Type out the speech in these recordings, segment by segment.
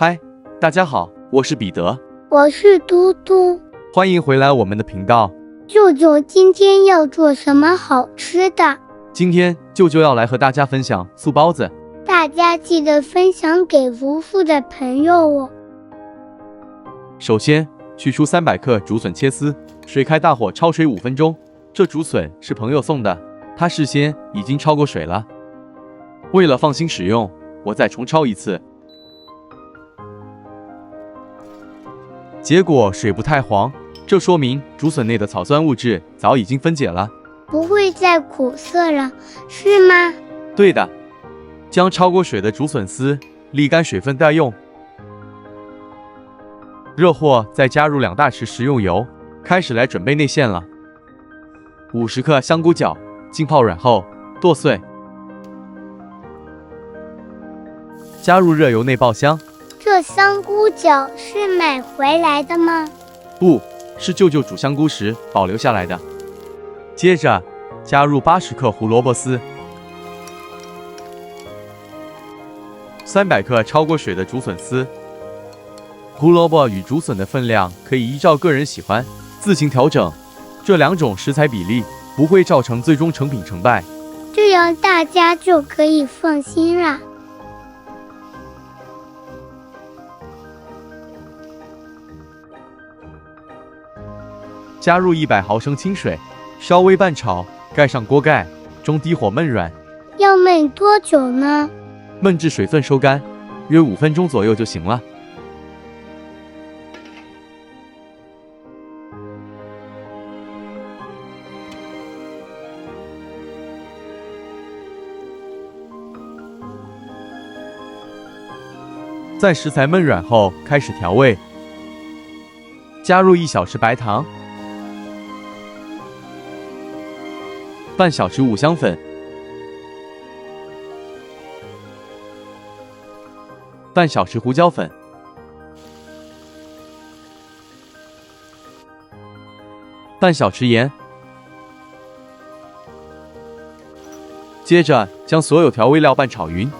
嗨，大家好，我是彼得，我是嘟嘟。欢迎回来我们的频道。舅舅今天要做什么好吃的？今天舅舅要来和大家分享素包子，大家记得分享给无数的朋友哦。首先取出300克竹笋切丝，水开大火焯水5分钟。这竹笋是朋友送的，他事先已经焯过水了。为了放心使用，我再重焯一次。结果水不太黄，这说明竹笋内的草酸物质早已经分解了，不会再苦涩了，是吗？对的，将焯过水的竹笋丝沥干水分待用。热货再加入2大匙食用油，开始来准备内馅了。50克香菇角，浸泡软后剁碎，加入热油内爆香。这香菇角是买回来的吗？不是舅舅煮香菇时保留下来的。接着加入80克胡萝卜丝，300克焯过水的竹笋丝。胡萝卜与竹笋的分量可以依照个人喜欢自行调整，这2种食材比例不会造成最终成品成败，这样大家就可以放心了。加入100毫升清水，稍微拌炒，盖上锅盖，中低火焖软。要焖多久呢？焖至水分收干，约5分钟左右就行了。在食材焖软后，开始调味，加入1小匙白糖，半小匙五香粉，半小匙胡椒粉，半小匙盐。接着将所有调味料拌炒匀。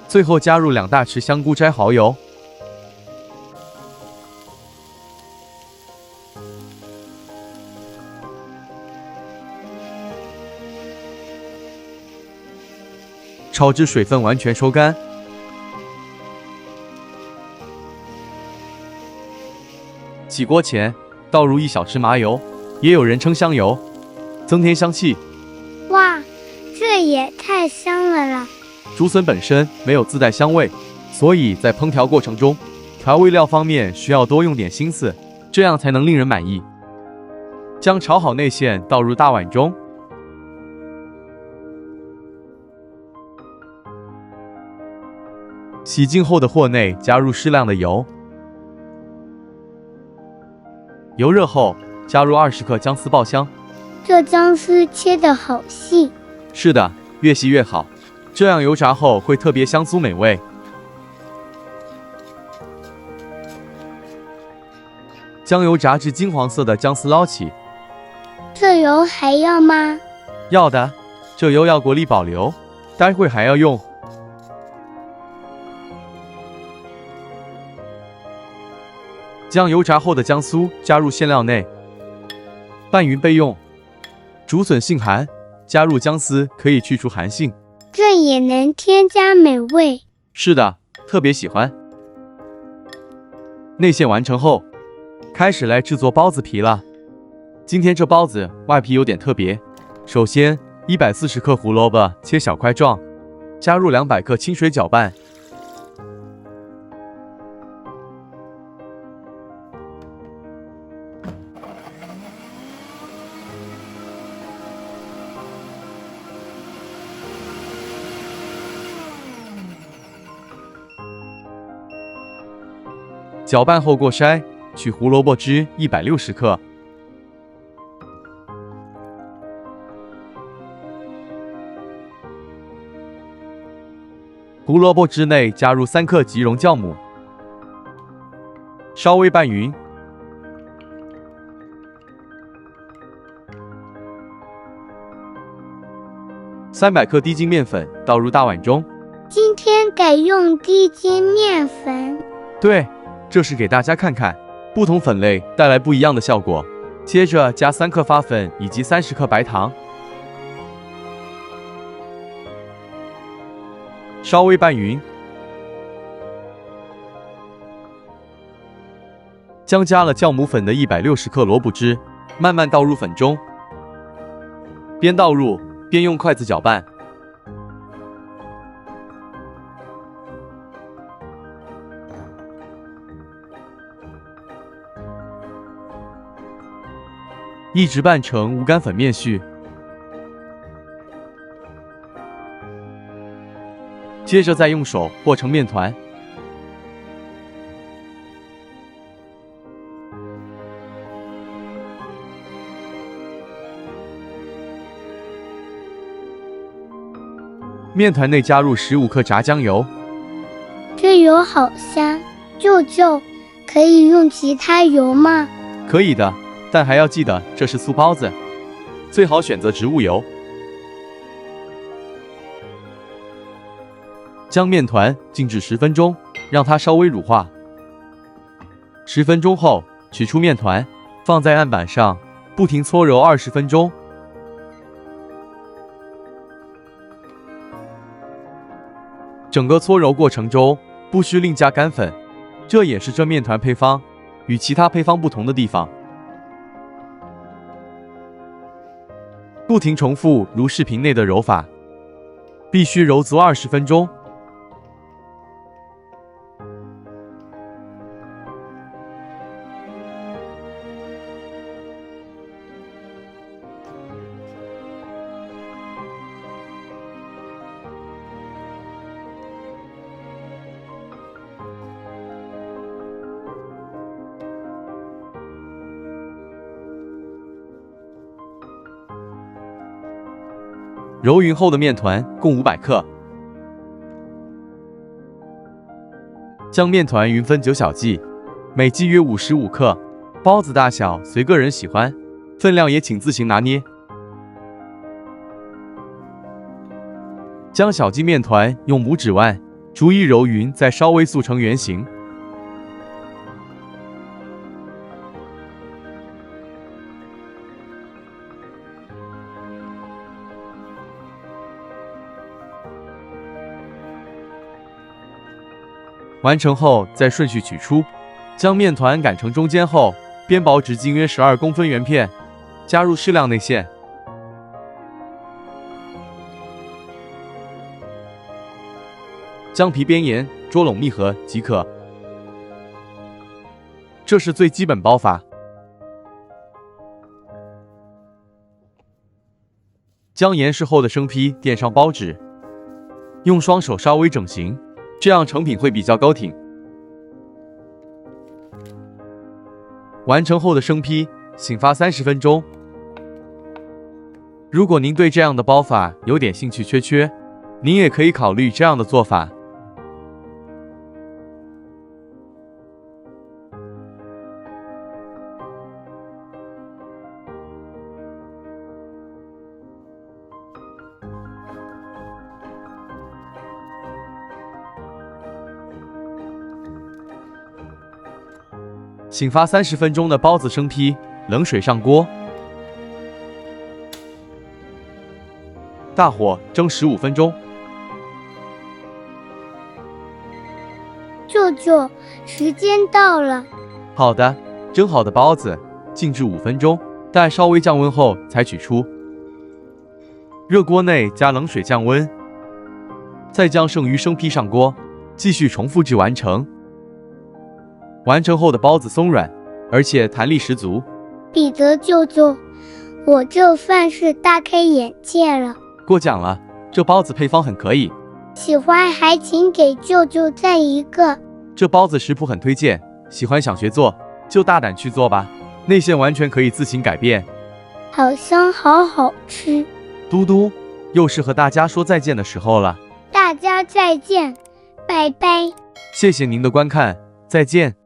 最后加入2大匙香菇摘蚝油，炒至水分完全收干。起锅前倒入1小匙麻油，也有人称香油，增添香气。哇，这也太香了啦！竹笋本身没有自带香味，所以在烹调过程中，调味料方面需要多用点心思，这样才能令人满意。将炒好内馅倒入大碗中，洗净后的货内加入适量的油，油热后加入20克姜丝爆香。这姜丝切得好细。是的，越细越好，这样油炸后会特别香酥美味。将油炸至金黄色的姜丝捞起。这油还要吗？要的，这油要过滤保留，待会还要用。将油炸后的姜酥加入馅料内，拌匀备用。竹笋性寒，加入姜丝可以去除寒性，这也能添加美味。是的，特别喜欢。内馅完成后，开始来制作包子皮了。今天这包子外皮有点特别。首先140克胡萝卜切小块状，加入200克清水搅拌，搅拌后过筛，取胡萝卜汁160克，胡萝卜汁内加入3克即溶酵母，稍微拌匀， 300克低筋面粉倒入大碗中。今天改用低筋面粉。对，这是给大家看看不同粉类带来不一样的效果。接着加3克发粉以及30克白糖，稍微拌匀。将加了酵母粉的160克萝卜汁慢慢倒入粉中，边倒入边用筷子搅拌。一直拌成无干粉面絮，接着再用手和成面团。面团内加入15克炸酱油，这油好香，舅舅，可以用其他油吗？可以的，但还要记得这是酥包子，最好选择植物油。将面团静置10分钟，让它稍微乳化。10分钟后，取出面团，放在案板上，不停搓揉20分钟。整个搓揉过程中不需另加干粉，这也是这面团配方与其他配方不同的地方。不停重复如视频内的揉法，必须揉足20分钟。揉匀后的面团共500克，将面团匀分9小剂，每剂约55克。包子大小随个人喜欢，分量也请自行拿捏。将小剂面团用拇指腕逐一揉匀，再稍微塑成圆形。完成后再顺序取出，将面团擀成中间厚、边薄直径约12公分圆片，加入适量内馅。将皮边沿捉拢密合即可。这是最基本包法。将严实后的生坯垫上包纸，用双手稍微整形，这样成品会比较高挺。完成后的生坯醒发30分钟。如果您对这样的包法有点兴趣缺，您也可以考虑这样的做法。醒发30分钟的包子生坯，冷水上锅，大火蒸15分钟。舅舅，时间到了。好的，蒸好的包子静置5分钟，待稍微降温后才取出。热锅内加冷水降温，再将剩余生坯上锅，继续重复至完成。完成后的包子松软，而且弹力十足。彼得舅舅，我这饭是大开眼界了。过奖了，这包子配方很可以，喜欢还请给舅舅赞一个。这包子食谱很推荐，喜欢想学做就大胆去做吧，内馅完全可以自行改变。好香，好好吃。嘟嘟，又是和大家说再见的时候了，大家再见，拜拜。谢谢您的观看，再见。